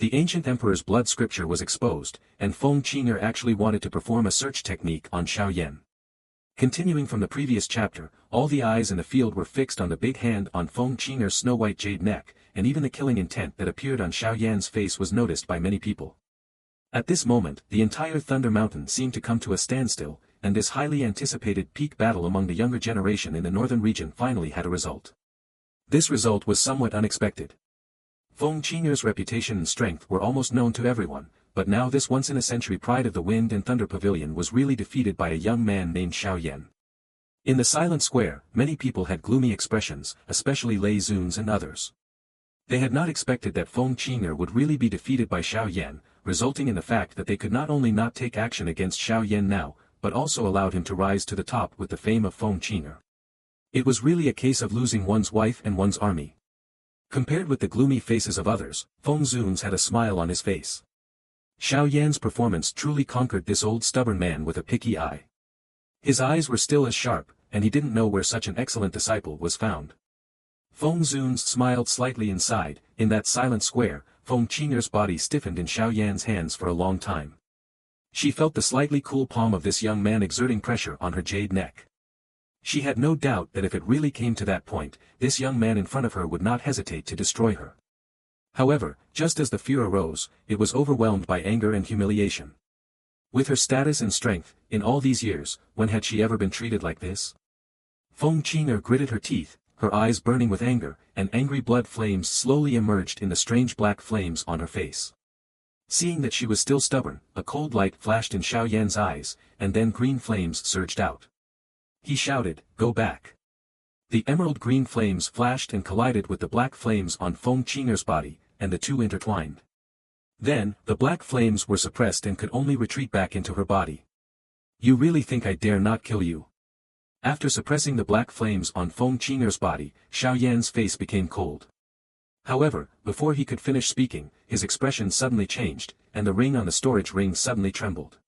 The ancient emperor's blood scripture was exposed, and Feng Qing'er actually wanted to perform a search technique on Xiao Yan. Continuing from the previous chapter, all the eyes in the field were fixed on the big hand on Feng Qing'er's snow-white jade neck, and even the killing intent that appeared on Xiao Yan's face was noticed by many people. At this moment, the entire Thunder Mountain seemed to come to a standstill, and this highly anticipated peak battle among the younger generation in the northern region finally had a result. This result was somewhat unexpected. Feng Qing'er's reputation and strength were almost known to everyone, but now this once-in-a-century pride of the Wind and Thunder Pavilion was really defeated by a young man named Xiao Yan. In the silent square, many people had gloomy expressions, especially Lei Zuns and others. They had not expected that Feng Qing'er would really be defeated by Xiao Yan, resulting in the fact that they could not only not take action against Xiao Yan now, but also allowed him to rise to the top with the fame of Feng Qing'er. It was really a case of losing one's wife and one's army. Compared with the gloomy faces of others, Feng Zuns had a smile on his face. Xiao Yan's performance truly conquered this old stubborn man with a picky eye. His eyes were still as sharp, and he didn't know where such an excellent disciple was found. Feng Zuns smiled slightly inside. In that silent square, Feng Qing'er's body stiffened in Xiao Yan's hands for a long time. She felt the slightly cool palm of this young man exerting pressure on her jade neck. She had no doubt that if it really came to that point, this young man in front of her would not hesitate to destroy her. However, just as the fear arose, it was overwhelmed by anger and humiliation. With her status and strength, in all these years, when had she ever been treated like this? Feng Qing'er gritted her teeth, her eyes burning with anger, and angry blood flames slowly emerged in the strange black flames on her face. Seeing that she was still stubborn, a cold light flashed in Xiao Yan's eyes, and then green flames surged out. He shouted, "Go back." The emerald green flames flashed and collided with the black flames on Feng Qing'er's body, and the two intertwined. Then, the black flames were suppressed and could only retreat back into her body. "You really think I dare not kill you?" After suppressing the black flames on Feng Qing'er's body, Xiao Yan's face became cold. However, before he could finish speaking, his expression suddenly changed, and the ring on the storage ring suddenly trembled.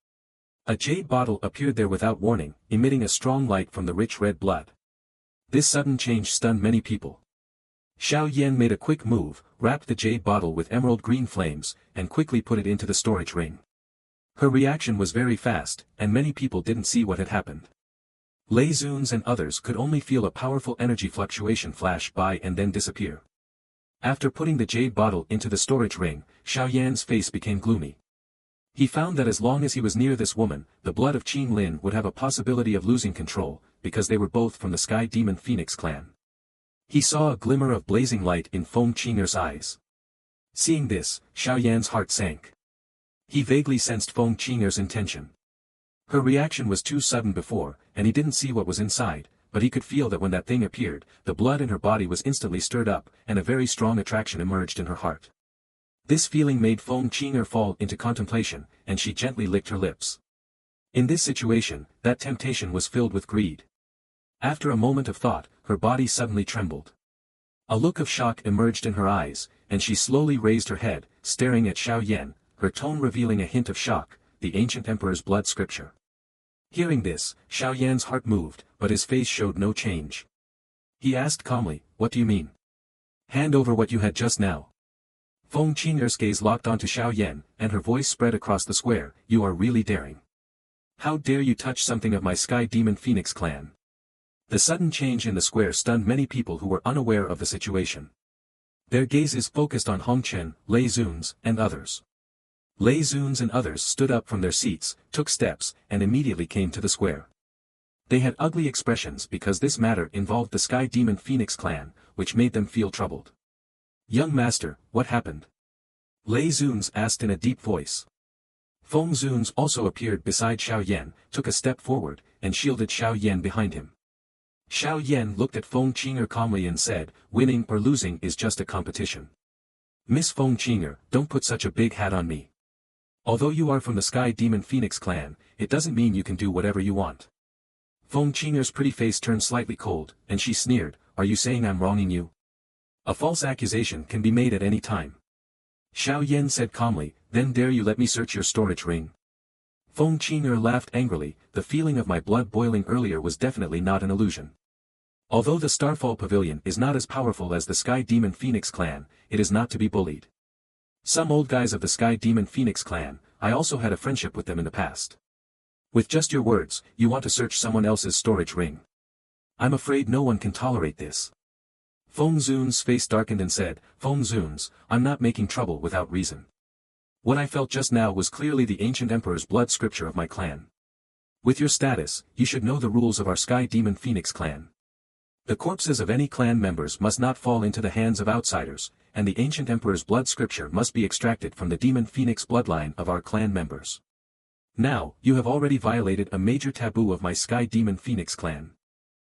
A jade bottle appeared there without warning, emitting a strong light from the rich red blood. This sudden change stunned many people. Xiao Yan made a quick move, wrapped the jade bottle with emerald green flames, and quickly put it into the storage ring. Her reaction was very fast, and many people didn't see what had happened. Lei Zuns and others could only feel a powerful energy fluctuation flash by and then disappear. After putting the jade bottle into the storage ring, Xiao Yan's face became gloomy. He found that as long as he was near this woman, the blood of Qin Lin would have a possibility of losing control, because they were both from the Sky Demon Phoenix clan. He saw a glimmer of blazing light in Feng Qing'er's eyes. Seeing this, Xiao Yan's heart sank. He vaguely sensed Feng Qing'er's intention. Her reaction was too sudden before, and he didn't see what was inside, but he could feel that when that thing appeared, the blood in her body was instantly stirred up, and a very strong attraction emerged in her heart. This feeling made Feng Qing'er fall into contemplation, and she gently licked her lips. In this situation, that temptation was filled with greed. After a moment of thought, her body suddenly trembled. A look of shock emerged in her eyes, and she slowly raised her head, staring at Xiao Yan, her tone revealing a hint of shock, the ancient emperor's blood scripture. Hearing this, Xiao Yan's heart moved, but his face showed no change. He asked calmly, "What do you mean? Hand over what you had just now." Feng Qing'er's gaze locked onto Xiao Yan, and her voice spread across the square, "You are really daring. How dare you touch something of my Sky Demon Phoenix clan?" The sudden change in the square stunned many people who were unaware of the situation. Their gazes focused on Hongchen, Lei Zuns, and others. Lei Zuns and others stood up from their seats, took steps, and immediately came to the square. They had ugly expressions because this matter involved the Sky Demon Phoenix clan, which made them feel troubled. "Young master, what happened?" Lei Zuns asked in a deep voice. Feng Zuns also appeared beside Xiao Yan, took a step forward, and shielded Xiao Yan behind him. Xiao Yan looked at Feng Qing'er calmly and said, "Winning or losing is just a competition. Miss Feng Qing'er, don't put such a big hat on me. Although you are from the Sky Demon Phoenix clan, it doesn't mean you can do whatever you want." Feng Qing'er's pretty face turned slightly cold, and she sneered, "Are you saying I'm wronging you? A false accusation can be made at any time." Xiao Yan said calmly, "Then dare you let me search your storage ring?" Feng Qing'er laughed angrily, "The feeling of my blood boiling earlier was definitely not an illusion. Although the Starfall Pavilion is not as powerful as the Sky Demon Phoenix clan, it is not to be bullied. Some old guys of the Sky Demon Phoenix clan, I also had a friendship with them in the past. With just your words, you want to search someone else's storage ring. I'm afraid no one can tolerate this. Feng Zun's face darkened and said, Feng Zun's, I'm not making trouble without reason. What I felt just now was clearly the ancient emperor's blood scripture of my clan. With your status, you should know the rules of our Sky Demon Phoenix clan. The corpses of any clan members must not fall into the hands of outsiders, and the ancient emperor's blood scripture must be extracted from the Demon Phoenix bloodline of our clan members. Now, you have already violated a major taboo of my Sky Demon Phoenix clan.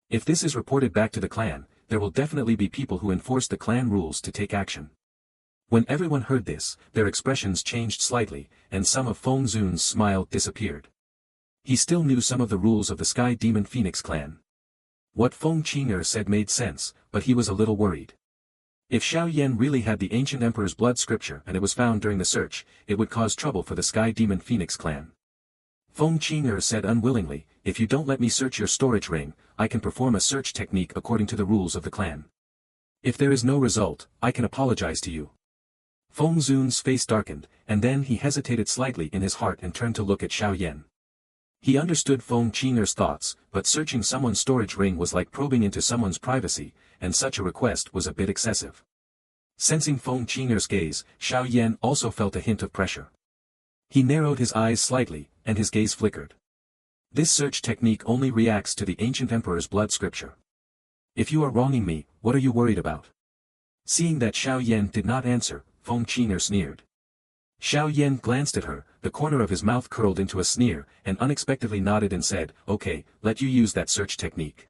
If this is reported back to the clan, there will definitely be people who enforce the clan rules to take action. When everyone heard this, their expressions changed slightly, and some of Feng Zun's smile disappeared. He still knew some of the rules of the Sky Demon Phoenix clan. What Feng Qing'er said made sense, but he was a little worried. If Xiao Yan really had the ancient emperor's blood scripture and it was found during the search, it would cause trouble for the Sky Demon Phoenix clan. Feng Qing'er said unwillingly, if you don't let me search your storage ring, I can perform a search technique according to the rules of the clan. If there is no result, I can apologize to you. Feng Zun's face darkened, and then he hesitated slightly in his heart and turned to look at Xiao Yan. He understood Feng Qing'er's thoughts, but searching someone's storage ring was like probing into someone's privacy, and such a request was a bit excessive. Sensing Feng Qing'er's gaze, Xiao Yan also felt a hint of pressure. He narrowed his eyes slightly, and his gaze flickered. This search technique only reacts to the ancient emperor's blood scripture. If you are wronging me, what are you worried about? Seeing that Xiao Yan did not answer, Feng Qing'er sneered. Xiao Yan glanced at her, the corner of his mouth curled into a sneer, and unexpectedly nodded and said, okay, let you use that search technique.